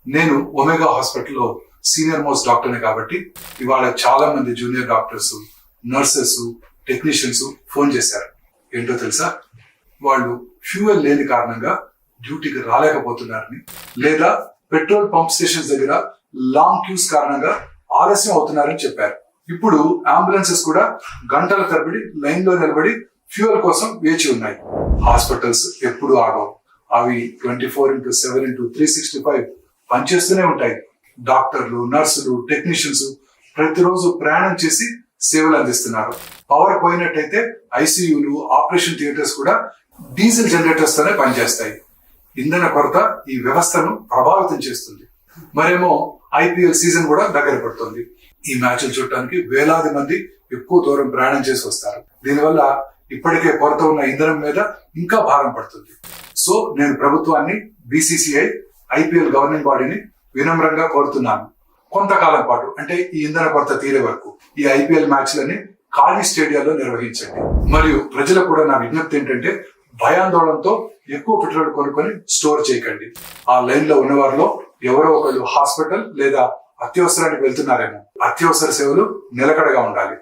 నేను ఒమేగా హాస్పిటల్లో senior most డాక్టర్ని కాబట్టి ఇవాళ చాలా మంది junior doctors, nurses, technicians phone చేశారు. ఏంటో తెలుసా? వాళ్ళు ఫ్యూయల్ లేని కారణంగా డ్యూటీకి రాలేకపోతున్నారని, లేదా పెట్రోల్ పంప్ స్టేషన్స్ దగ్గర లాంగ్ క్యూస్ కారణంగా ఆలస్యం అవుతున్నారని చెప్పారు. ఇప్పుడు అంబులెన్సెస్ కూడా గంటల తరబడి లైన్ లో నిలబడి ఫ్యూయల్ కోసం వేచి ఉన్నాయి. హాస్పిటల్స్ ఎప్పుడు ఆగవు. అవి 24/7/365 పనిచేస్తూనే ఉంటాయి. డాక్టర్లు, నర్సులు, టెక్నీషియన్స్ ప్రతిరోజు ప్రయాణం చేసి సేవలు అందిస్తున్నారు. పవర్ పోయినట్టయితే ఐసీయూలు, ఆపరేషన్ థియేటర్స్ కూడా డీజిల్ జనరేటర్స్ తోనే పనిచేస్తాయి. ఇంధన కొరత ఈ వ్యవస్థను ప్రభావితం చేస్తుంది. మరేమో ఐపీఎల్ సీజన్ కూడా దగ్గర పడుతుంది. ఈ మ్యాచ్లు చూడటానికి వేలాది మంది ఎక్కువ దూరం ప్రయాణం చేసి వస్తారు. దీనివల్ల ఇప్పటికే కొరత ఉన్న ఇంధనం మీద ఇంకా భారం పడుతుంది. సో నేను ప్రభుత్వాన్ని, బీసీసీఐ, ఐపీఎల్ గవర్నింగ్ బాడీని వినమ్రంగా కోరుతున్నాను. కొంతకాలం పాటు, అంటే ఈ ఇంధన కొరత తీరే వరకు ఈ ఐపీఎల్ మ్యాచ్లని ఖాళీ స్టేడియాల్లో నిర్వహించండి. మరియు ప్రజలకు కూడా నా విజ్ఞప్తి ఏంటంటే, భయాందోళనతో ఎక్కువ పెట్రోల్ కొనుక్కొని స్టోర్ చేయకండి. ఆ లైన్ లో ఉన్న వారిలో ఎవరో ఒకళ్ళు హాస్పిటల్ లేదా అత్యవసరానికి వెళ్తున్నారేమో. అత్యవసర సేవలు నిలకడగా ఉండాలి.